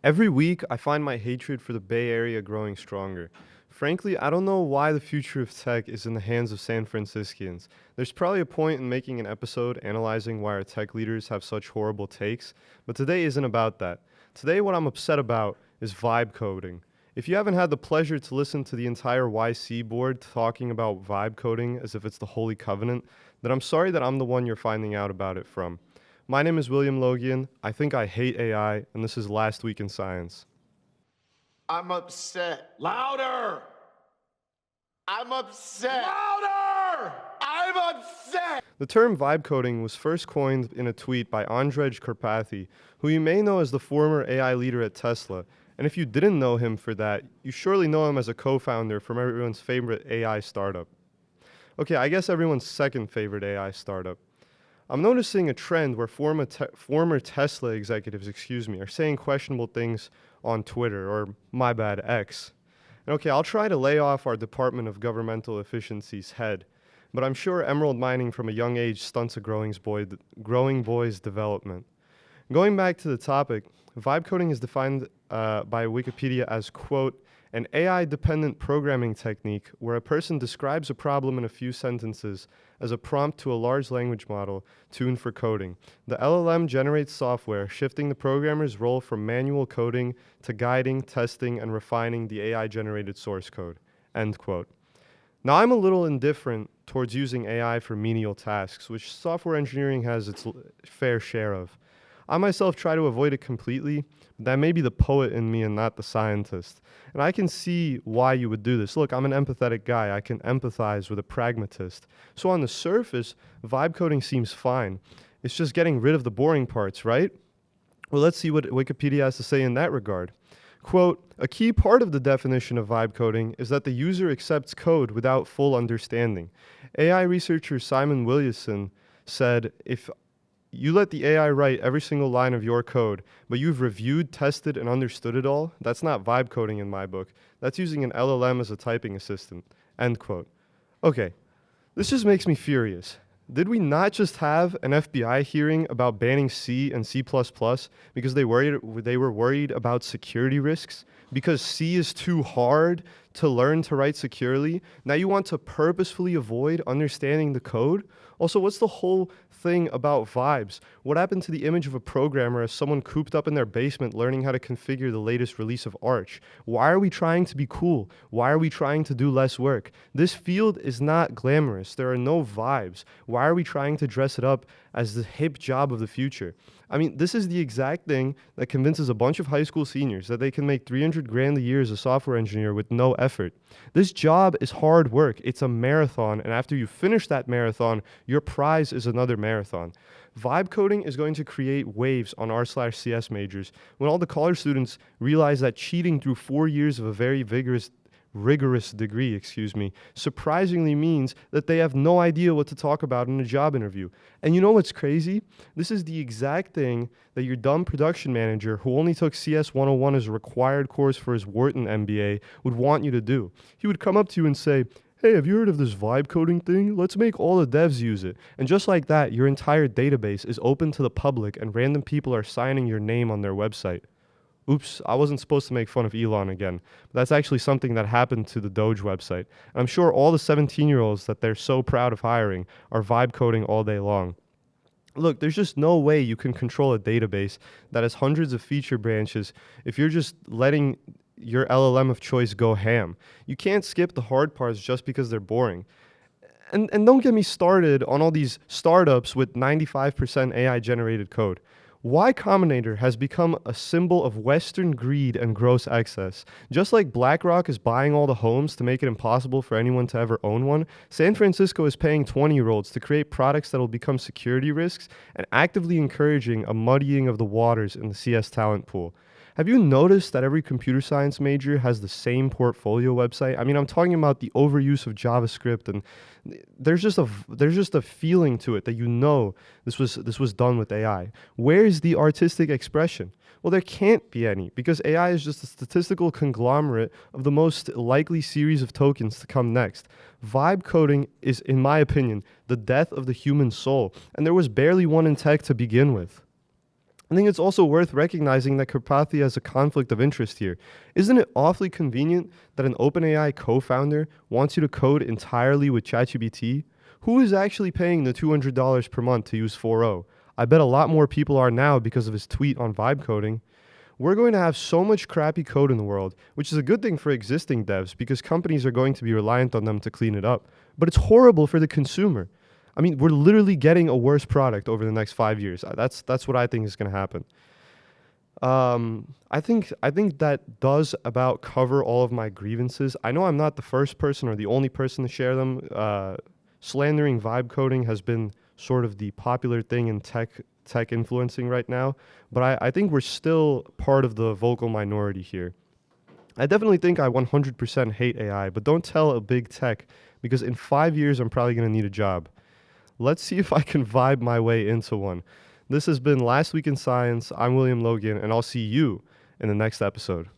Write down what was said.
Every week, I find my hatred for the Bay Area growing stronger. Frankly, I don't know why the future of tech is in the hands of San Franciscans. There's probably a point in making an episode analyzing why our tech leaders have such horrible takes, but today isn't about that. Today, what I'm upset about is vibe coding. If you haven't had the pleasure to listen to the entire YC board talking about vibe coding as if it's the Holy Covenant, then I'm sorry that I'm the one you're finding out about it from. My name is William Logian. I think I hate AI, and this is Last Week in Science. I'm upset. Louder! I'm upset. Louder! I'm upset. The term vibe coding was first coined in a tweet by Andrej Karpathy, who you may know as the former AI leader at Tesla. And if you didn't know him for that, you surely know him as a co-founder from everyone's favorite AI startup. Okay, I guess everyone's second favorite AI startup. I'm noticing a trend where former Tesla executives, are saying questionable things on Twitter, or my bad, X. And okay, I'll try to lay off our Department of Governmental Efficiency's head, but I'm sure emerald mining from a young age stunts a growing boy's development. Going back to the topic, vibe coding is defined by Wikipedia as, quote, an AI-dependent programming technique where a person describes a problem in a few sentences as a prompt to a large language model tuned for coding. The LLM generates software, shifting the programmer's role from manual coding to guiding, testing, and refining the AI-generated source code, end quote. Now, I'm a little indifferent towards using AI for menial tasks, which software engineering has its fair share of. I myself try to avoid it completely, but that may be the poet in me and not the scientist. And I can see why you would do this. Look, I'm an empathetic guy. I can empathize with a pragmatist. So on the surface, vibe coding seems fine. It's just getting rid of the boring parts, right? Well, let's see what Wikipedia has to say in that regard. Quote, a key part of the definition of vibe coding is that the user accepts code without full understanding. AI researcher Simon Williamson said, if you let the AI write every single line of your code, but you've reviewed, tested, and understood it all, that's not vibe coding in my book. That's using an LLM as a typing assistant, end quote. Okay, this just makes me furious. Did we not just have an FBI hearing about banning C and C++ because they were worried about security risks? Because C is too hard to learn to write securely? Now you want to purposefully avoid understanding the code? Also, what's the whole thing about vibes? What happened to the image of a programmer as someone cooped up in their basement learning how to configure the latest release of Arch? Why are we trying to be cool? Why are we trying to do less work? This field is not glamorous. There are no vibes. Why are we trying to dress it up as the hip job of the future? I mean, this is the exact thing that convinces a bunch of high school seniors that they can make 300 grand a year as a software engineer with no effort. This job is hard work. It's a marathon, and after you finish that marathon, your prize is another marathon. Vibe coding is going to create waves on r/CS majors when all the college students realize that cheating through 4 years of a very rigorous degree, surprisingly means that they have no idea what to talk about in a job interview. And you know what's crazy? This is the exact thing that your dumb production manager who only took CS 101 as a required course for his Wharton MBA would want you to do. He would come up to you and say, hey, have you heard of this vibe coding thing? Let's make all the devs use it. And just like that, your entire database is open to the public and random people are signing your name on their website. Oops, I wasn't supposed to make fun of Elon again. But that's actually something that happened to the Doge website. And I'm sure all the 17-year-olds that they're so proud of hiring are vibe coding all day long. Look, there's just no way you can control a database that has hundreds of feature branches if you're just letting your LLM of choice go ham. You can't skip the hard parts just because they're boring. And don't get me started on all these startups with 95% AI-generated code. Y Combinator has become a symbol of Western greed and gross excess. Just like BlackRock is buying all the homes to make it impossible for anyone to ever own one, San Francisco is paying 20-year-olds to create products that will become security risks and actively encouraging a muddying of the waters in the CS talent pool. Have you noticed that every computer science major has the same portfolio website? I mean, I'm talking about the overuse of JavaScript, and there's just a feeling to it that you know this was done with AI. Where is the artistic expression? Well, there can't be any, because AI is just a statistical conglomerate of the most likely series of tokens to come next. Vibe coding is, in my opinion, the death of the human soul, and there was barely one in tech to begin with. I think it's also worth recognizing that Karpathy has a conflict of interest here. Isn't it awfully convenient that an OpenAI co-founder wants you to code entirely with ChatGPT? Who is actually paying the $200 per month to use 4.0? I bet a lot more people are now because of his tweet on vibe coding. We're going to have so much crappy code in the world, which is a good thing for existing devs because companies are going to be reliant on them to clean it up. But it's horrible for the consumer. I mean, we're literally getting a worse product over the next 5 years. That's what I think is going to happen. I think that does about cover all of my grievances. I know I'm not the first person or the only person to share them. Slandering vibe coding has been sort of the popular thing in tech influencing right now, but I think we're still part of the vocal minority here. I definitely think I 100% hate AI, but don't tell a big tech because in 5 years I'm probably going to need a job. Let's see if I can vibe my way into one. This has been Last Week in Science. I'm William Logan, and I'll see you in the next episode.